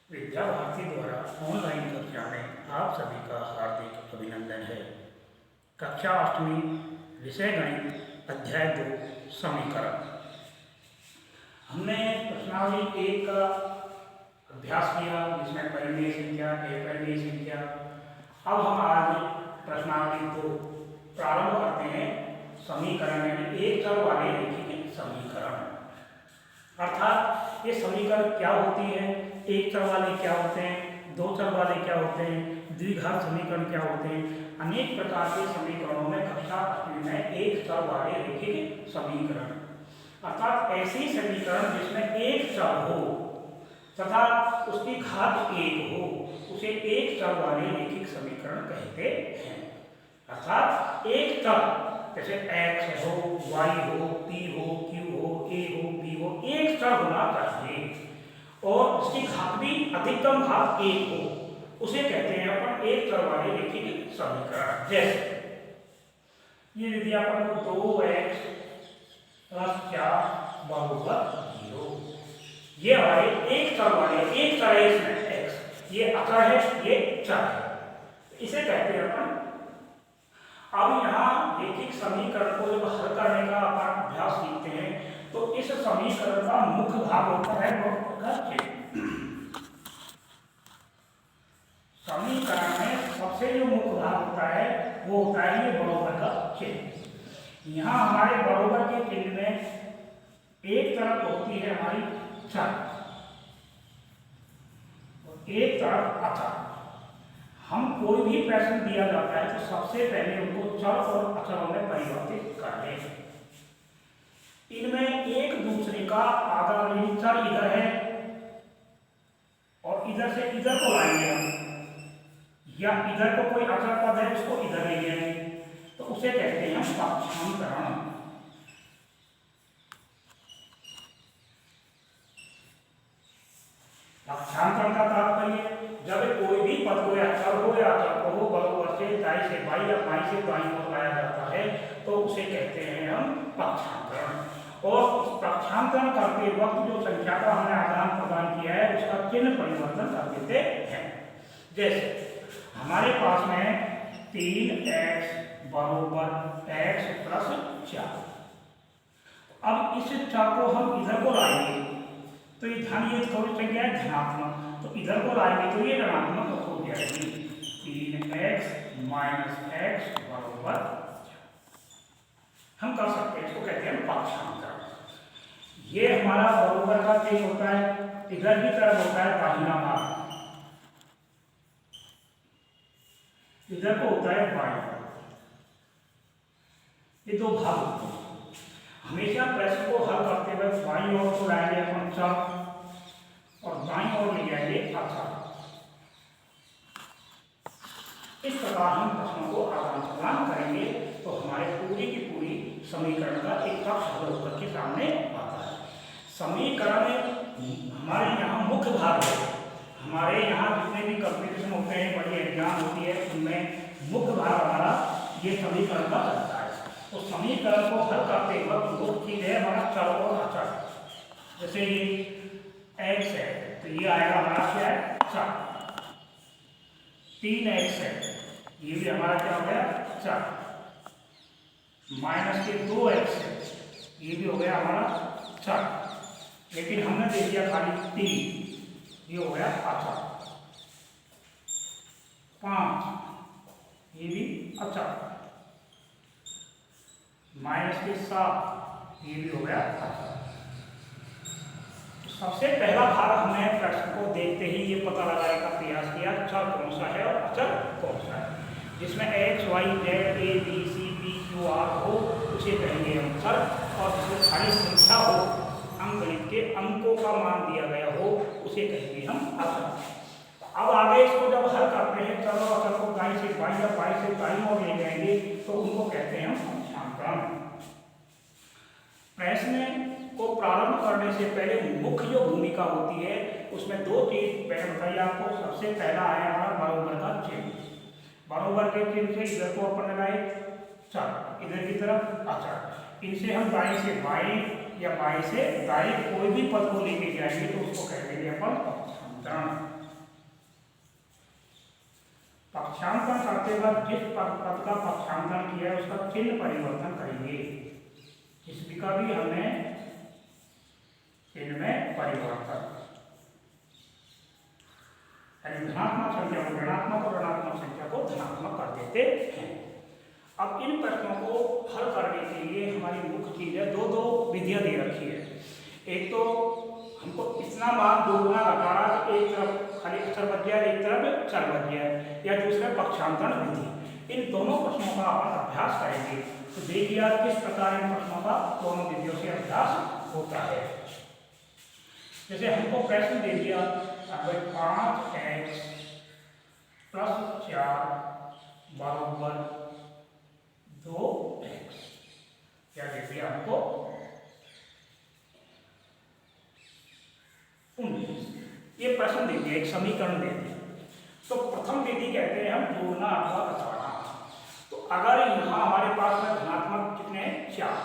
विद्या भारती द्वारा ऑनलाइन कक्षा में आप सभी का हार्दिक अभिनंदन है। कक्षा अष्टमी, विषय गणित, अध्याय 2, समीकरण। हमने प्रश्नावली 1 का अभ्यास किया, जिसमें परिमेय संख्या, अपरिमेय संख्या। अब हम आज प्रश्नावली 2 प्रारंभ करते हैं। समीकरण यानी एक चर वाले रैखिक समीकरण। अर्थात ये समीकरण क्या होती है, एक चर वाले क्या होते हैं, दो चर वाले क्या होते हैं, द्विघात समीकरण क्या होते हैं। अनेक प्रकार के समीकरणों में कक्षा अष्टमी में एक चर वाले रैखिक समीकरण, अर्थात ऐसे समीकरण जिसमें एक चर हो तथा उसकी घात एक हो, उसे एक चर वाले रैखिक समीकरण कहते हैं। अर्थात एक चर जैसे x हो, y हो, p हो, q हो, a हो, b हो, एक चर होना चाहिए और उसकी घात भी अधिकतम घात एक हो, उसे कहते हैं अपन एक चर वाले रैखिक समीकरण। जैसे ये यदि अपन को 2x + 4 = 0, ये हमारे एक चर वाले, एक चर है इसमें x, ये अचर है, ये चर है, इसे कहते हैं अपन। अब यहाँ रैखिक समीकरण को जब हल करने का अपन अभ्यास सीखते हैं तो इस समीकरण का मुख्य भाग होता है बरोबर का चिन्ह। समीकरण में सबसे जो मुख्य भाग होता है वो होता है ये बरोबर का चिन्ह। यहाँ हमारे बरोबर के चिन्ह में एक तरफ होती है हमारी चर और एक तरफ अचर। हम कोई भी प्रश्न दिया जाता है तो सबसे पहले उनको चर और अचरों में परिवर्तित कर लें। इनमें एक दूसरे का आधार चर इधर है और इधर से इधर को लाएंगे हम, या इधर को कोई अचर पद है उसको इधर ले जाएंगे, तो उसे कहते हैं हम पक्षांतरण। पक्षांतरण का तात्पर्य जब कोई भी पद को या चर हो या अचर को बरोबर से दाईं से बाईं या बाईं से दाईं ओर लाया जाता है तो उसे कहते हैं हम पक्षांतरण। और पक्षांतरण करते वक्त जो संख्या का हमने आदान प्रदान किया है उसका चिन्ह परिवर्तन कर देते हैं। जैसे हमारे पास में 3x = x + 4। अब इस चर को हम इधर को लाएंगे तो ये धन, ये थोड़ी संख्या है धनात्मक, तो इधर को लाएंगे तो ये ऋणात्मक हो जाएगी। 3x - x = हम कर सकते हैं, इसको कहते हैं पक्षांतरण। ये हमारा बरोबर का चिन्ह होता है, इधर की तरफ होता है दाहिना भाग, इधर को होता है बायां भाग। ये दो भाग होते हैं। हमेशा प्रश्न को हल करते हुए बाईं ओर को लाएंगे अपन चर और दाईं ओर ले जाएंगे अचर। इस प्रकार हम प्रश्नों को आदान प्रदान करेंगे तो हमारे पूरी की पूरी समीकरण का एक पक्ष हल होकर के सामने आता है। समीकरण हमारे यहाँ मुख्य भाग है। हमारे यहाँ जितने भी कंपटीशन होते हैं, बड़ी एग्जाम होती है, उनमें मुख्य भाग हमारा ये समीकरण का चलता है। तो समीकरण को हल करते वक्त दो चीज है हमारा चर और अचर। जैसे ये x है तो ये आएगा हमारा क्या है, चर। 3x है, ये भी हमारा क्या हो गया, चर। -2x है, ये भी हो गया हमारा चर। लेकिन हमने दे दिया खाली 3, ये हो गया अचर। 5, ये भी अचर। -7, ये भी हो गया अचर। सबसे पहला भाग हमने प्रश्न को देखते ही ये पता लगाने का प्रयास किया चर कौन सा है और अचर कौन सा है। जिसमें x, y, z, a, b, c, p, q, r हो उसे कहेंगे हम चर, और जिसमें सारी संख्या हो, अंकगणित के अंकों का मान दिया गया हो, उसे कहेंगे हम अचर। अब आगे इसको जब हल करते हैं चर और अचर को दाईं से बाईं या बाईं से दाईं ओर ले जाएंगे तो उनको कहते हैं हम पक्षांतरण। प्रश्न को प्रारंभ करने से पहले मुख्य जो भूमिका होती है उसमें दो चीज पहले बताइए आपको। सबसे पहला है हमारा बरोबर का चिन्ह। बरोबर के चिन्ह से इधर को अपन लगाए चर, इधर की तरफ अचर। इनसे हम दाईं से बाईं या बाईं से दाईं कोई भी पद को लेके जाएंगे तो उसको कह देंगे अपन पक्षांतरण। पक्षांतरण करते वक्त जिस पद का पक्षांतरण किया है उसका चिन्ह परिवर्तन करेंगे। जिसकी का भी हमें चिन्ह में परिवर्तन, यानी धनात्मक संख्या को ऋणात्मक और ऋणात्मक संख्या को धनात्मक कर देते हैं। अब इन प्रश्नों को हल करने के लिए हमारी मुख्य चीज है, दो विधियां दे रखी है। एक तो हमको इतना मान दो गुना घटाना, एक तरफ खाली अक्षर बच गया, एक तरफ चर बच गया, या दूसरा पक्षांतरण विधि। इन दोनों प्रश्नों का अपन अभ्यास करेंगे। तो देखिए आप किस प्रकार इन प्रश्नों का दोनों विधियों से अभ्यास होता है। जैसे हमको प्रश्न दे दिया 5x + 4 = 2x, क्या दे दिया हमको 19। ये प्रश्न दे दिया, एक समीकरण दे दिया। तो प्रथम विधि कहते हैं हम जोड़ना अथवा घटाना। तो अगर यहाँ हमारे पास में धनात्मक कितने हैं 4,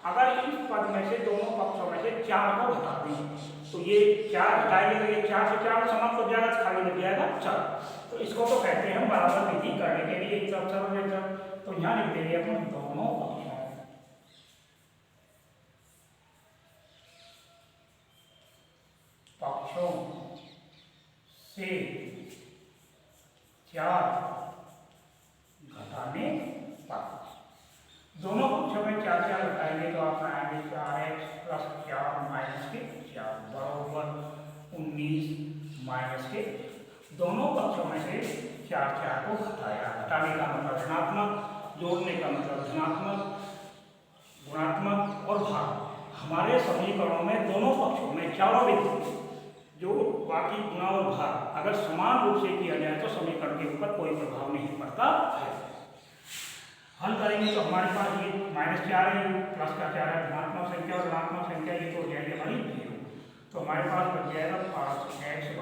अगर इस पद में से दोनों पक्षों में से 4 को घटा दें तो ये 4 घटाएंगे तो ये 4 से 4 समाप्त हो जाएगा, खाली बच जाएगा 4। तो इसको तो कहते हैं हम बराबर विधि करने के लिए एक तरफ चर और एक तरफ। तो यहाँ लिख देंगे अपन दोनों पक्षों से 4 घटाने पर, दोनों पक्षों में 4 घटाएंगे तो आप आएंगे 4x + 4 - 4 बराबर 19 - दोनों पक्षों में से 4 को घटाया। घटाने का मतलब ऋणात्मक, जोड़ने का मतलब धनात्मक, गुणात्मक और भाग। हमारे समीकरणों में दोनों पक्षों में चारों विधि जो बाकी गुणा और भाग अगर समान रूप से किया जाए तो समीकरण के ऊपर कोई प्रभाव नहीं पड़ता है। हल करेंगे तो हमारे पास ये -4 है, प्लस का 4 है, धनात्मक संख्या और ऋणात्मक संख्या ये तो हो जाएगी हमारी 0। तो हमारे पास बच जाएगा 5x =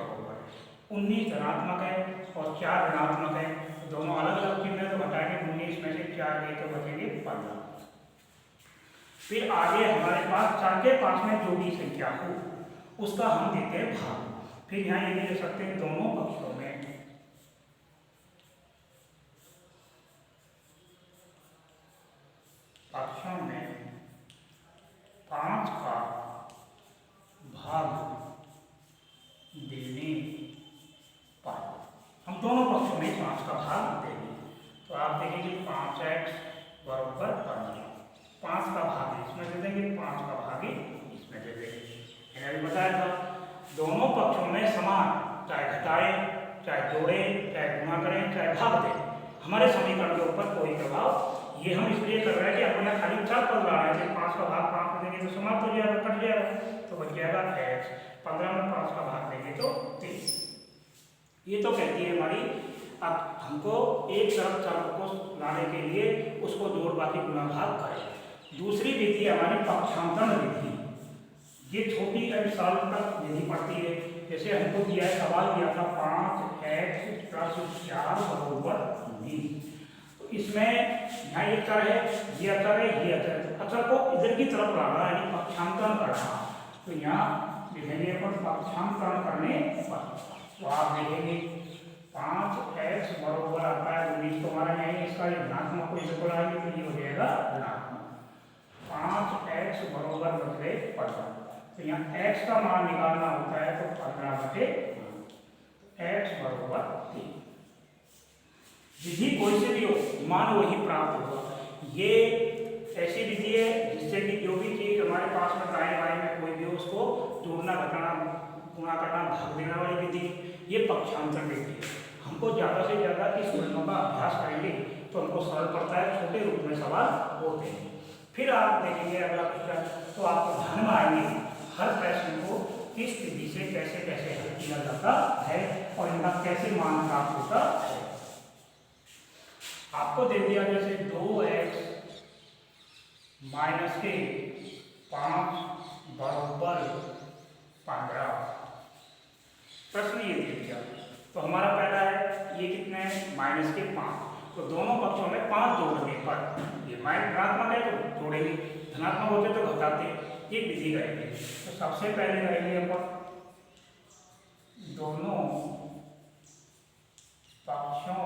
19 धनात्मक है और 4 ऋणात्मक है। दोनों अलग अलग चिन्ह है तो घटाएंगे, 19 में से 4 गए तो बचेंगे 15। फिर आगे हमारे पास 4 के पास में जो भी संख्या हो उसका हम देते हैं भाग। फिर यहाँ ये भी दे सकते हैं दोनों पक्षों में पक्षों में 5 का भाग देने पर, हम दोनों पक्षों में 5 का भाग देंगे। तो आप देखेंगे 5x = 15, 5 का भाग इसमें दे देंगे, 5 का भाग इसमें दे देंगे। मैंने अभी बताया था दोनों पक्षों में समान, चाहे घटाएं, चाहे जोड़ें, चाहे गुणा करें, चाहे भाग दें, हमारे समीकरण के ऊपर कोई प्रभाव ये हम इसलिए कर रहे हैं कि अपना खाली 4 पद ला रहे हैं। 5 का भाग 5 में देंगे तो समाप्त हो जाएगा, कट जाएगा, तो बच जाएगा x। 15 में 5 का भाग देंगे तो 23। ये तो कहती है हमारी, अब हमको एक तरफ चर को लाने के लिए उसको जोड़ बाकी गुणा भाग करें। दूसरी विधि हमारी पक्षांतरण विधि, ये छोटी एंड सरल तक विधि पड़ती है। जैसे हमको दिया है, सवाल दिया था 5x + 4 = 19। तो इसमें यहाँ एक चर है, ये अचर है, ये अचर है, अचर को इधर की तरफ लाना है, यानी पक्षांतरण करना। तो यहाँ लिखेंगे अपन पक्षांतरण करने पर। तो आप देखेंगे 5x = आता है 19, तो हमारा यही इसका ऋणात्मक को इधर को लाएंगे तो ये हो जाएगा ऋणात्मक। 5x = बचले 15। तो यहाँ x का मान निकालना होता है तो 15/3, x = 3। विधि कोई से भी हो, मान वही प्राप्त होगा। ये ऐसी विधि है जिससे कि जो भी चीज हमारे पास में दाएं बाएं में कोई भी हो उसको जोड़ना, घटाना, गुणा करना, भाग देने वाली विधि, ये पक्षांतर विधि है। हमको ज़्यादा से ज़्यादा इस प्रश्नों का अभ्यास करेंगे तो हमको सरल पड़ता है, छोटे रूप में सवाल होते हैं। फिर आप देखेंगे अगला प्रश्न तो आपको ध्यान में आएंगे हर प्रश्न को किस विधि से कैसे कैसे हल किया जाता है और इनका कैसे मान प्राप्त होता है। आपको दे दिया जैसे 2x - 5 = 15, प्रश्न ये दे दिया। तो हमारा पहला है ये कितने हैं -5, तो दोनों पक्षों में 5 जोड़ने पर, ये ऋणात्मक है तो जोड़ेंगे, धनात्मक होते तो घटाते, ये विधि करेंगे। तो सबसे पहले करेंगे अपन दोनों पक्षों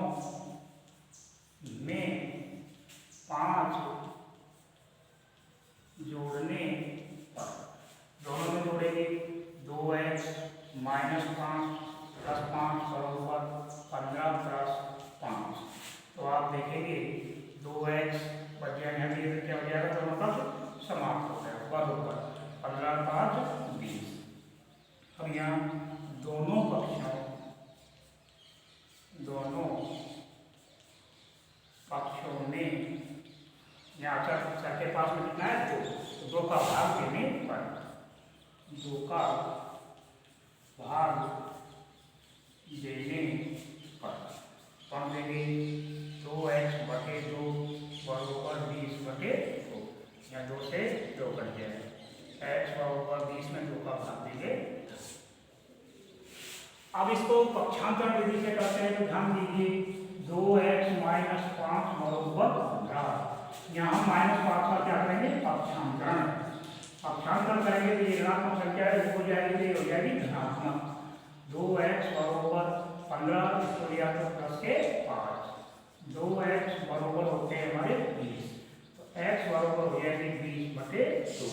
में 5 जोड़ने पर, दोनों में जोड़ेंगे 2x माइनस 5 प्लस 5 बराबर 15 प्लस 5। तो आप देखेंगे 2x बच जाएगा, तो क्या हो जाएगा, तो मतलब समाप्त हो जाएगा, बराबर 15 5 20। अब यहाँ दोनों पक्षों में यहाँ चर के पास में कितना है 2, तो 2 का भाग देने पर, 2 का भाग देने पर कौन देंगे 2x बटे 2 बराबर 20 बटे 2, या 2 से 2 कट जाएगा, x बराबर 20 में 2 का भाग देंगे। अब इसको पक्षांतर विधि से करते हैं, तो ध्यान दीजिए 2x माइनस 5 बराबर 15, यहाँ माइनस 5 का क्या करेंगे पक्षांतरण, पक्षांतर करेंगे तो ये ऋणात्मक संख्या है, हो जाएगी तो ये हो जाएगी धनात्मक, 2x बराबर 15 इसको लिया तो प्लस के 5, 2x बराबर होते हैं हमारे 20, तो x बराबर हो जाएगी 20 बटे 2,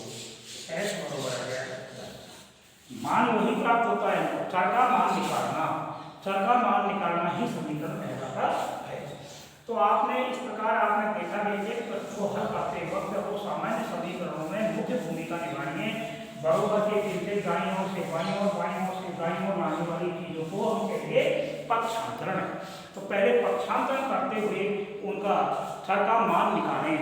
x बराबर आ जाएगा। मान वही प्राप्त होता है, चर का मान निकालना, चर का मान निकालना ही समीकरण कहलाता है। तो आपने इस प्रकार आपने देखा कि एक प्रश्न को हल करते वक्त वो सामान्य समीकरणों में मुख्य भूमिका निभाएंगे, बराबर के पीछे दाईं ओर से बाईं ओर, बाईं ओर से दाईं ओर लाने वाली चीजों को हम कहेंगे पक्षांतरण। तो पहले पक्षांतरण करते हुए उनका चर का मान निकालें।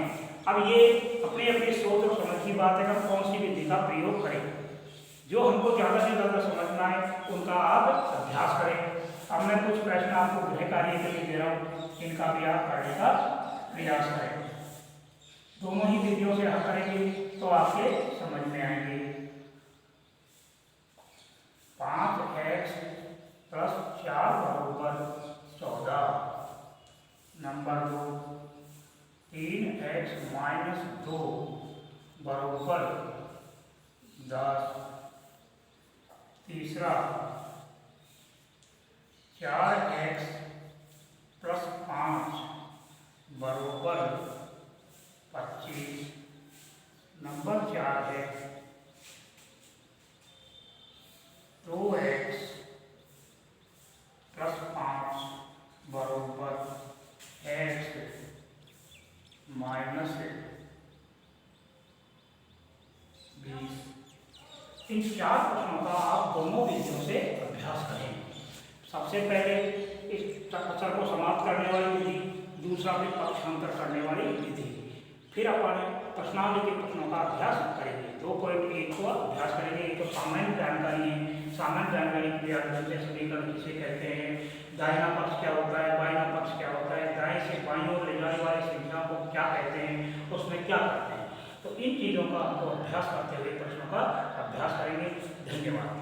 अब ये अपनी अपनी सोच और समझ की बात है कि हम कौन सी विधि का प्रयोग करें, जो हमको ज़्यादा से ज़्यादा समझना है उनका आप अभ्यास करें। अब मैं कुछ प्रश्न आपको गृह कार्य के लिए दे रहा हूँ, इनका भी आप करने का प्रयास करें। दोनों ही विधियों से हल करेंगे तो आपके समझ में आएंगे। 5x प्लस 4 बराबर 14, नंबर 2 3x माइनस 2 बराबर 10, तीसरा 4x प्लस 5 बराबर 25, नंबर 4 है 2x प्लस 5 बराबर x माइनस 20। इन 4 प्रश्नों का आप दोनों विधियों से अभ्यास करें। सबसे पहले इस चर को समाप्त करने वाली विधि, दूसरा फिर पक्षांतर करने वाली विधि, फिर अपन प्रश्नावली के प्रश्नों का अभ्यास करेंगे। 2.1 को अभ्यास करेंगे। ये तो सामान्य जानकारी है, सामान्य जानकारी के लिए आप समीकरण किसे कहते हैं, दाहिना पक्ष क्या होता है, बाइना पक्ष क्या होता है, दाएं से बाईं ओर ले जाने वाली संख्या को क्या कहते हैं, उसमें क्या करते हैं। तो इन चीज़ों का हमको अभ्यास करते हुए प्रश्नों का अभ्यास करेंगे। धन्यवाद।